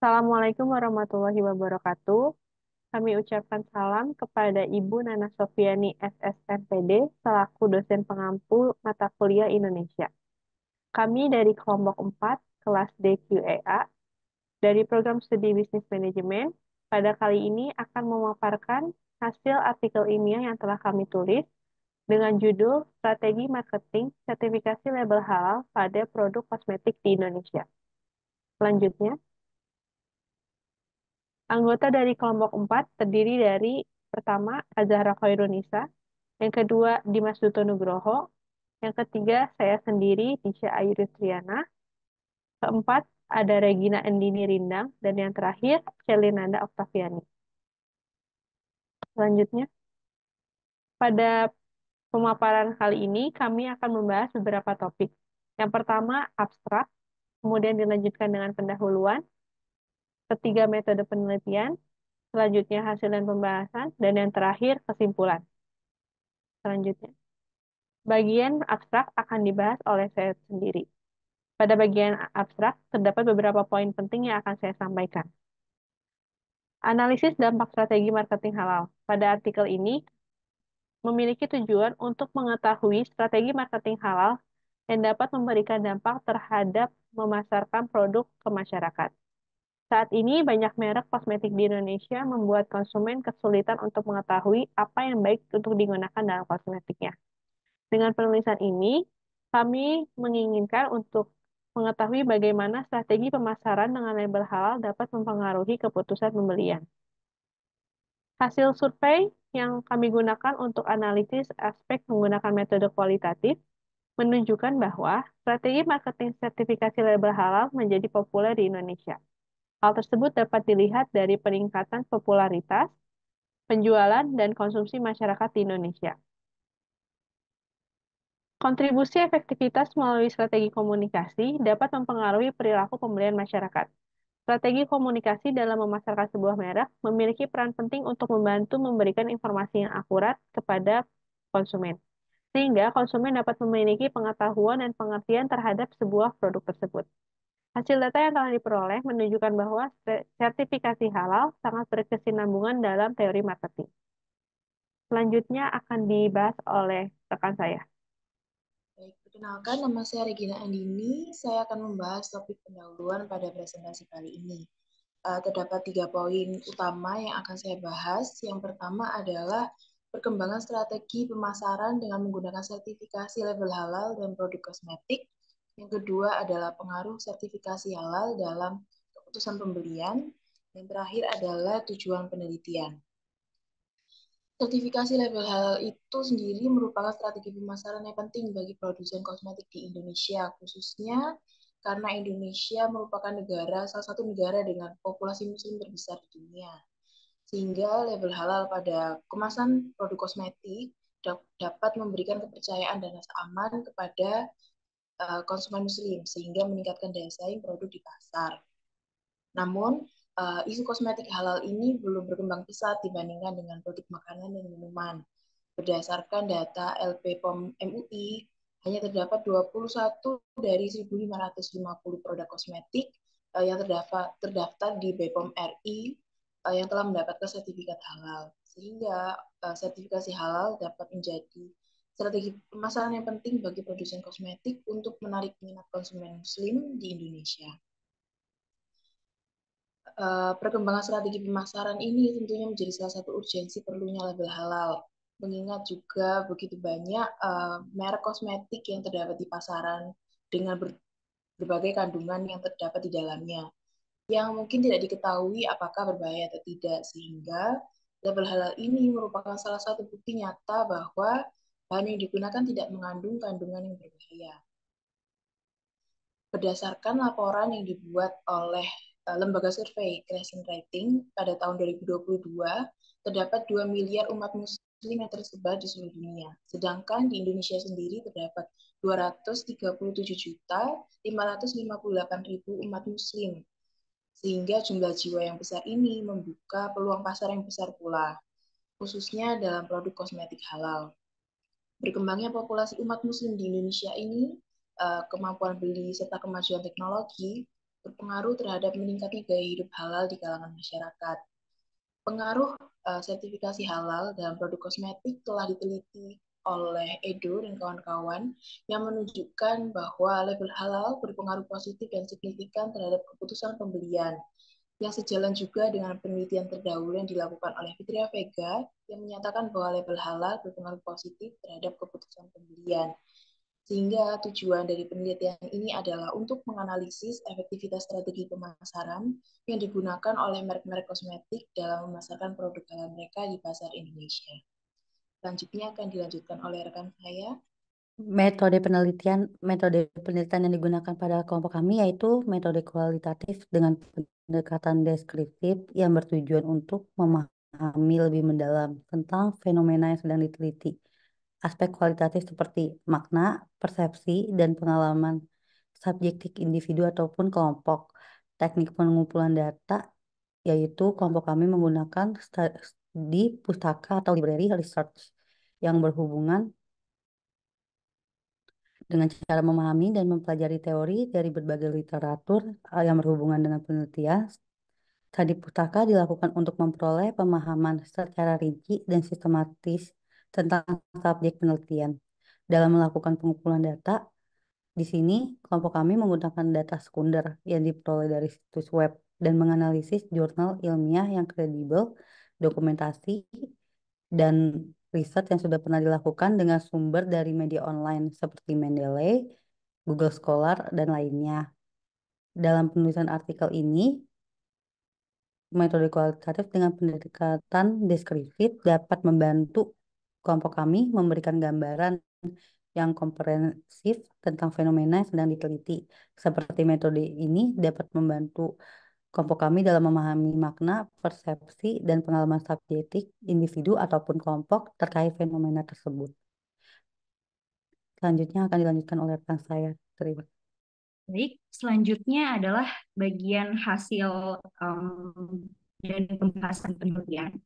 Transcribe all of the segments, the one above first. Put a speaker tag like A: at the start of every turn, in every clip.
A: Assalamualaikum warahmatullahi wabarakatuh. Kami ucapkan salam kepada Ibu Nana Sofiani SSMPD selaku dosen pengampu mata kuliah Indonesia. Kami dari kelompok 4 kelas DQEA dari program studi Bisnis Manajemen pada kali ini akan memaparkan hasil artikel ilmiah yang telah kami tulis dengan judul Strategi Marketing Sertifikasi Label Halal pada Produk Kosmetik di Indonesia. Selanjutnya, anggota dari kelompok 4 terdiri dari pertama Azahra Khairunisa, yang kedua Dimas Duto Nugroho, yang ketiga saya sendiri Disha Ayu Triana, keempat ada Regina Endini Rindang, dan yang terakhir Celinanda Oktaviani. Selanjutnya, pada pemaparan kali ini kami akan membahas beberapa topik. Yang pertama abstrak, kemudian dilanjutkan dengan pendahuluan, ketiga metode penelitian, selanjutnya hasil dan pembahasan, dan yang terakhir kesimpulan. Selanjutnya, bagian abstrak akan dibahas oleh saya sendiri. Pada bagian abstrak, terdapat beberapa poin penting yang akan saya sampaikan. Analisis dampak strategi marketing halal. Pada artikel ini, memiliki tujuan untuk mengetahui strategi marketing halal yang dapat memberikan dampak terhadap memasarkan produk ke masyarakat. Saat ini, banyak merek kosmetik di Indonesia membuat konsumen kesulitan untuk mengetahui apa yang baik untuk digunakan dalam kosmetiknya. Dengan penulisan ini, kami menginginkan untuk mengetahui bagaimana strategi pemasaran dengan label halal dapat mempengaruhi keputusan pembelian. Hasil survei yang kami gunakan untuk analisis aspek menggunakan metode kualitatif menunjukkan bahwa strategi marketing sertifikasi label halal menjadi populer di Indonesia. Hal tersebut dapat dilihat dari peningkatan popularitas, penjualan, dan konsumsi masyarakat di Indonesia. Kontribusi efektivitas melalui strategi komunikasi dapat mempengaruhi perilaku pembelian masyarakat. Strategi komunikasi dalam memasarkan sebuah merek memiliki peran penting untuk membantu memberikan informasi yang akurat kepada konsumen, sehingga konsumen dapat memiliki pengetahuan dan pengertian terhadap sebuah produk tersebut. Hasil data yang telah diperoleh menunjukkan bahwa sertifikasi halal sangat berkesinambungan dalam teori marketing. Selanjutnya akan dibahas oleh rekan saya.
B: Baik, perkenalkan nama saya Regina Andini. Saya akan membahas topik pendahuluan pada presentasi kali ini. Terdapat 3 poin utama yang akan saya bahas. Yang pertama adalah perkembangan strategi pemasaran dengan menggunakan sertifikasi label halal dan produk kosmetik. Yang kedua adalah pengaruh sertifikasi halal dalam keputusan pembelian. Yang terakhir adalah tujuan penelitian. Sertifikasi label halal itu sendiri merupakan strategi pemasaran yang penting bagi produsen kosmetik di Indonesia, khususnya karena Indonesia merupakan salah satu negara dengan populasi muslim terbesar di dunia. Sehingga label halal pada kemasan produk kosmetik dapat memberikan kepercayaan dan rasa aman kepada konsumen muslim, sehingga meningkatkan daya saing produk di pasar. Namun, isu kosmetik halal ini belum berkembang pesat dibandingkan dengan produk makanan dan minuman. Berdasarkan data LPPOM MUI, hanya terdapat 21 dari 1.550 produk kosmetik yang terdaftar di BPOM RI yang telah mendapatkan sertifikat halal. Sehingga sertifikasi halal dapat menjadi strategi pemasaran yang penting bagi produsen kosmetik untuk menarik minat konsumen muslim di Indonesia. Perkembangan strategi pemasaran ini tentunya menjadi salah satu urgensi perlunya label halal. Mengingat juga begitu banyak merek kosmetik yang terdapat di pasaran dengan berbagai kandungan yang terdapat di dalamnya, yang mungkin tidak diketahui apakah berbahaya atau tidak, sehingga label halal ini merupakan salah satu bukti nyata bahwa bahan yang digunakan tidak mengandung kandungan yang berbahaya. Berdasarkan laporan yang dibuat oleh lembaga survei Creation Rating pada tahun 2022, terdapat 2 miliar umat muslim yang tersebar di seluruh dunia. Sedangkan di Indonesia sendiri terdapat 237.558.000 umat muslim. Sehingga jumlah jiwa yang besar ini membuka peluang pasar yang besar pula, khususnya dalam produk kosmetik halal. Berkembangnya populasi umat muslim di Indonesia ini, kemampuan beli serta kemajuan teknologi berpengaruh terhadap meningkatnya gaya hidup halal di kalangan masyarakat. Pengaruh sertifikasi halal dalam produk kosmetik telah diteliti oleh Edo dan kawan-kawan yang menunjukkan bahwa label halal berpengaruh positif dan signifikan terhadap keputusan pembelian, yang sejalan juga dengan penelitian terdahulu yang dilakukan oleh Fitria Vega yang menyatakan bahwa label halal berpengaruh positif terhadap keputusan pembelian. Sehingga tujuan dari penelitian ini adalah untuk menganalisis efektivitas strategi pemasaran yang digunakan oleh merek-merek kosmetik dalam memasarkan produk halal mereka di pasar Indonesia. Selanjutnya akan dilanjutkan oleh rekan saya.
C: Metode penelitian yang digunakan pada kelompok kami yaitu metode kualitatif dengan pendekatan deskriptif yang bertujuan untuk memahami lebih mendalam tentang fenomena yang sedang diteliti. Aspek kualitatif seperti makna, persepsi, dan pengalaman subjektif individu ataupun kelompok. Teknik pengumpulan data yaitu kelompok kami menggunakan studi pustaka atau library research yang berhubungan dengan cara memahami dan mempelajari teori dari berbagai literatur yang berhubungan dengan penelitian. Studi pustaka dilakukan untuk memperoleh pemahaman secara rinci dan sistematis tentang subjek penelitian. Dalam melakukan pengumpulan data, di sini kelompok kami menggunakan data sekunder yang diperoleh dari situs web dan menganalisis jurnal ilmiah yang kredibel, dokumentasi, dan riset yang sudah pernah dilakukan dengan sumber dari media online seperti Mendeley, Google Scholar, dan lainnya. Dalam penulisan artikel ini, metode kualitatif dengan pendekatan deskriptif dapat membantu kelompok kami memberikan gambaran yang komprehensif tentang fenomena yang sedang diteliti. Seperti metode ini dapat membantu kelompok kami dalam memahami makna, persepsi, dan pengalaman subjektif individu ataupun kelompok terkait fenomena tersebut. Selanjutnya akan dilanjutkan oleh rekan saya. Terima kasih.
D: Baik, selanjutnya adalah bagian hasil dan pembahasan penelitian.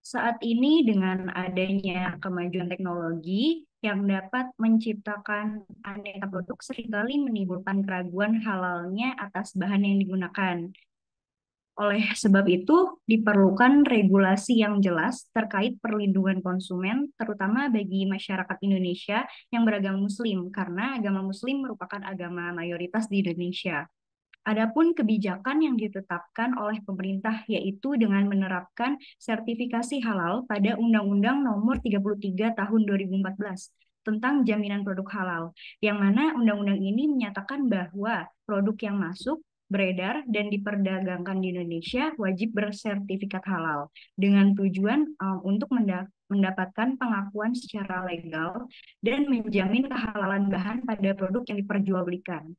D: Saat ini dengan adanya kemajuan teknologi yang dapat menciptakan aneka produk seringkali menimbulkan keraguan halalnya atas bahan yang digunakan. Oleh sebab itu, diperlukan regulasi yang jelas terkait perlindungan konsumen, terutama bagi masyarakat Indonesia yang beragama Muslim, karena agama Muslim merupakan agama mayoritas di Indonesia. Adapun kebijakan yang ditetapkan oleh pemerintah yaitu dengan menerapkan sertifikasi halal pada Undang-Undang Nomor 33 Tahun 2014 tentang jaminan produk halal, yang mana undang-undang ini menyatakan bahwa produk yang masuk, beredar, dan diperdagangkan di Indonesia wajib bersertifikat halal dengan tujuan untuk mendapatkan pengakuan secara legal dan menjamin kehalalan bahan pada produk yang diperjualbelikan.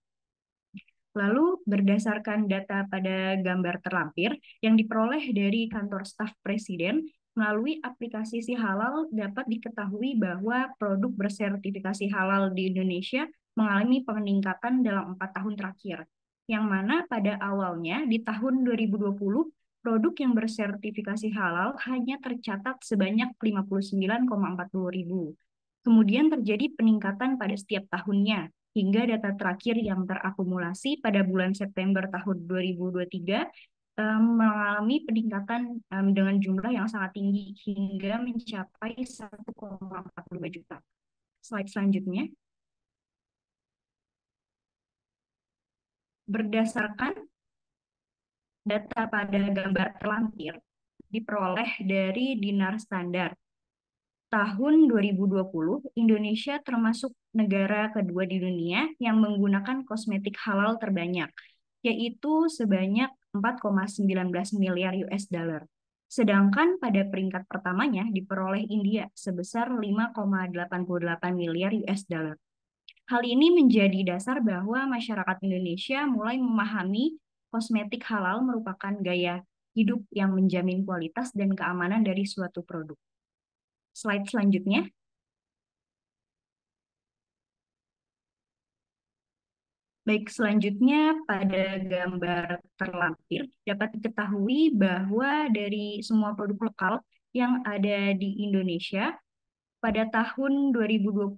D: Lalu berdasarkan data pada gambar terlampir yang diperoleh dari kantor staf presiden, melalui aplikasi Si Halal dapat diketahui bahwa produk bersertifikasi halal di Indonesia mengalami peningkatan dalam 4 tahun terakhir. Yang mana pada awalnya di tahun 2020, produk yang bersertifikasi halal hanya tercatat sebanyak 59,40 ribu. Kemudian terjadi peningkatan pada setiap tahunnya, hingga data terakhir yang terakumulasi pada bulan September tahun 2023 mengalami peningkatan dengan jumlah yang sangat tinggi hingga mencapai 1,42 juta. Slide selanjutnya. Berdasarkan data pada gambar terlampir diperoleh dari Dinar Standar. Tahun 2020, Indonesia termasuk negara kedua di dunia yang menggunakan kosmetik halal terbanyak, yaitu sebanyak 4,19 miliar US dollar. Sedangkan pada peringkat pertamanya diperoleh India sebesar 5,88 miliar US dollar. Hal ini menjadi dasar bahwa masyarakat Indonesia mulai memahami kosmetik halal merupakan gaya hidup yang menjamin kualitas dan keamanan dari suatu produk. Slide selanjutnya. Baik, selanjutnya pada gambar terlampir dapat diketahui bahwa dari semua produk lokal yang ada di Indonesia pada tahun 2020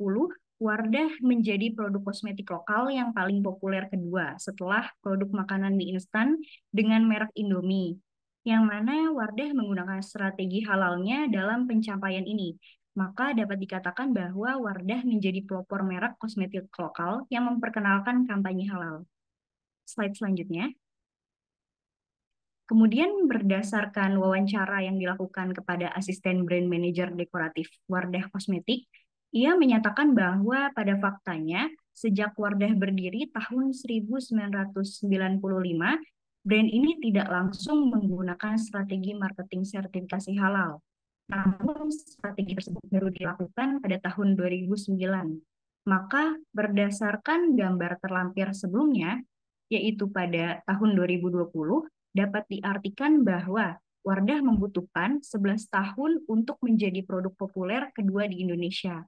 D: Wardah menjadi produk kosmetik lokal yang paling populer kedua setelah produk makanan mie instan dengan merek Indomie, yang mana Wardah menggunakan strategi halalnya dalam pencapaian ini. Maka dapat dikatakan bahwa Wardah menjadi pelopor merek kosmetik lokal yang memperkenalkan kampanye halal. Slide selanjutnya. Kemudian berdasarkan wawancara yang dilakukan kepada asisten brand manager dekoratif Wardah Kosmetik, ia menyatakan bahwa pada faktanya sejak Wardah berdiri tahun 1995, brand ini tidak langsung menggunakan strategi marketing sertifikasi halal. Namun strategi tersebut baru dilakukan pada tahun 2009. Maka berdasarkan gambar terlampir sebelumnya, yaitu pada tahun 2020, dapat diartikan bahwa Wardah membutuhkan 11 tahun untuk menjadi produk populer kedua di Indonesia.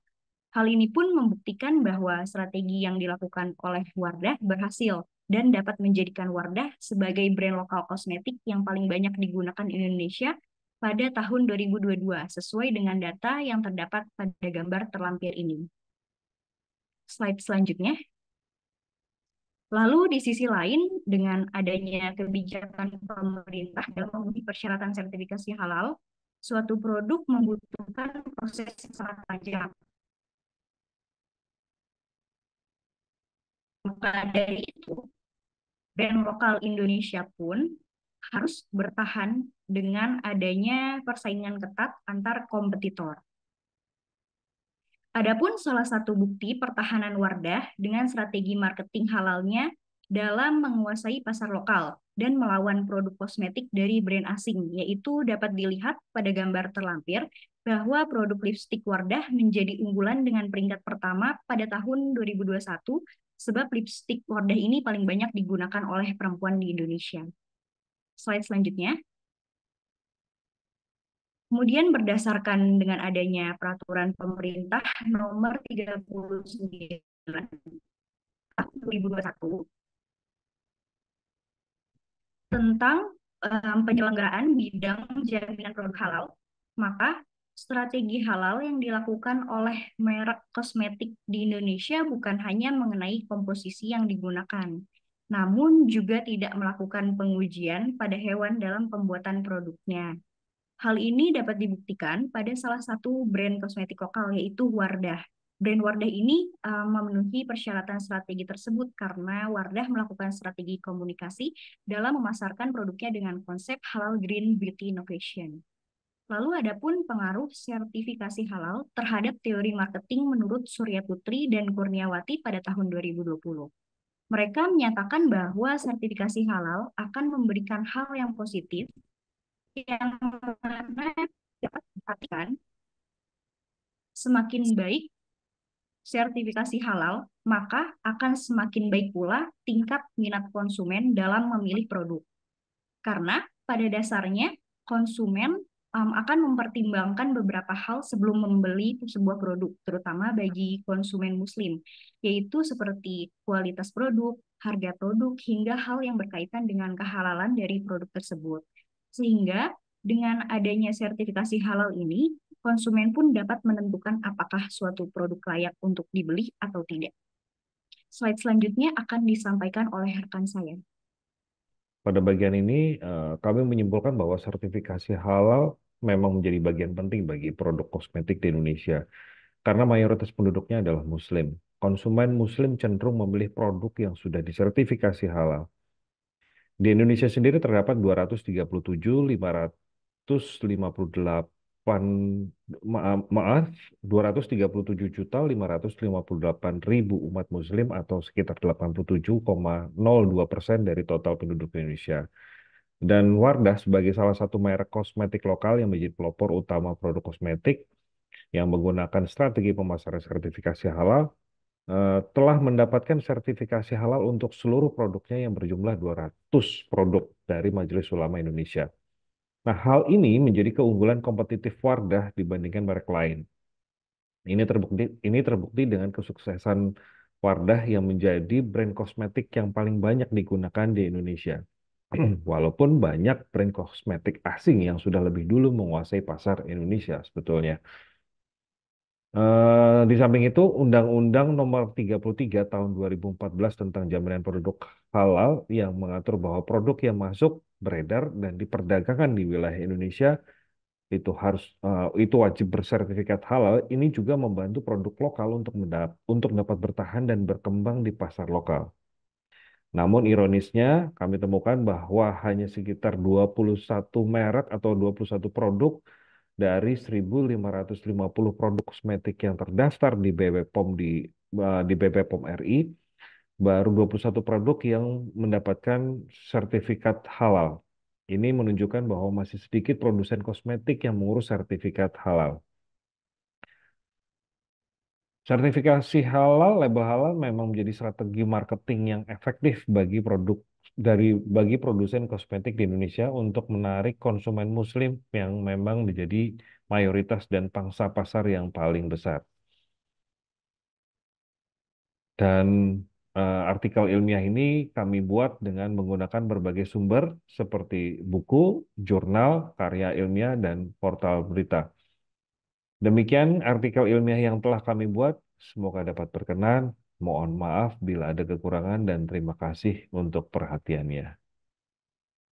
D: Hal ini pun membuktikan bahwa strategi yang dilakukan oleh Wardah berhasil dan dapat menjadikan Wardah sebagai brand lokal kosmetik yang paling banyak digunakan di Indonesia pada tahun 2022, sesuai dengan data yang terdapat pada gambar terlampir ini. Slide selanjutnya. Lalu di sisi lain, dengan adanya kebijakan pemerintah dalam memenuhi persyaratan sertifikasi halal, suatu produk membutuhkan proses yang sangat panjang. Maka dari itu, brand lokal Indonesia pun harus bertahan dengan adanya persaingan ketat antar kompetitor. Adapun salah satu bukti pertahanan Wardah dengan strategi marketing halalnya dalam menguasai pasar lokal dan melawan produk kosmetik dari brand asing, yaitu dapat dilihat pada gambar terlampir bahwa produk lipstik Wardah menjadi unggulan dengan peringkat pertama pada tahun 2021, sebab lipstik Wardah ini paling banyak digunakan oleh perempuan di Indonesia. Slide selanjutnya. Kemudian berdasarkan dengan adanya peraturan pemerintah nomor 39 tahun 2021 tentang penyelenggaraan bidang jaminan produk halal, maka strategi halal yang dilakukan oleh merek kosmetik di Indonesia bukan hanya mengenai komposisi yang digunakan, namun juga tidak melakukan pengujian pada hewan dalam pembuatan produknya. Hal ini dapat dibuktikan pada salah satu brand kosmetik lokal, yaitu Wardah. Brand Wardah ini memenuhi persyaratan strategi tersebut karena Wardah melakukan strategi komunikasi dalam memasarkan produknya dengan konsep halal green beauty innovation. Lalu adapun pengaruh sertifikasi halal terhadap teori marketing menurut Surya Putri dan Kurniawati pada tahun 2020. Mereka menyatakan bahwa sertifikasi halal akan memberikan hal yang positif yang mana dapat diperhatikan semakin baik sertifikasi halal, maka akan semakin baik pula tingkat minat konsumen dalam memilih produk. Karena pada dasarnya konsumen akan mempertimbangkan beberapa hal sebelum membeli sebuah produk, terutama bagi konsumen muslim, yaitu seperti kualitas produk, harga produk, hingga hal yang berkaitan dengan kehalalan dari produk tersebut. Sehingga dengan adanya sertifikasi halal ini, konsumen pun dapat menentukan apakah suatu produk layak untuk dibeli atau tidak. Slide selanjutnya akan disampaikan oleh rekan saya.
E: Pada bagian ini, kami menyimpulkan bahwa sertifikasi halal memang menjadi bagian penting bagi produk kosmetik di Indonesia, karena mayoritas penduduknya adalah Muslim. Konsumen Muslim cenderung memilih produk yang sudah disertifikasi halal. Di Indonesia sendiri terdapat 237.558 umat Muslim atau sekitar 87,02% dari total penduduk Indonesia. Dan Wardah sebagai salah satu merek kosmetik lokal yang menjadi pelopor utama produk kosmetik yang menggunakan strategi pemasaran sertifikasi halal telah mendapatkan sertifikasi halal untuk seluruh produknya yang berjumlah 200 produk dari Majelis Ulama Indonesia. Nah, hal ini menjadi keunggulan kompetitif Wardah dibandingkan merek lain. Ini terbukti dengan kesuksesan Wardah yang menjadi brand kosmetik yang paling banyak digunakan di Indonesia. Walaupun banyak brand kosmetik asing yang sudah lebih dulu menguasai pasar Indonesia sebetulnya. Di samping itu, Undang-Undang Nomor 33 Tahun 2014 tentang Jaminan Produk Halal yang mengatur bahwa produk yang masuk, beredar, dan diperdagangkan di wilayah Indonesia itu wajib bersertifikat halal. Ini juga membantu produk lokal untuk dapat bertahan dan berkembang di pasar lokal. Namun ironisnya, kami temukan bahwa hanya sekitar 21 merek atau 21 produk dari 1.550 produk kosmetik yang terdaftar di BPOM di BPOM RI, baru 21 produk yang mendapatkan sertifikat halal. Ini menunjukkan bahwa masih sedikit produsen kosmetik yang mengurus sertifikat halal. Sertifikasi halal, label halal memang menjadi strategi marketing yang efektif bagi produsen kosmetik di Indonesia untuk menarik konsumen Muslim yang memang menjadi mayoritas dan pangsa pasar yang paling besar. Dan artikel ilmiah ini kami buat dengan menggunakan berbagai sumber seperti buku, jurnal, karya ilmiah, dan portal berita. Demikian artikel ilmiah yang telah kami buat. Semoga dapat berkenan. Mohon maaf bila ada kekurangan dan terima kasih untuk perhatiannya.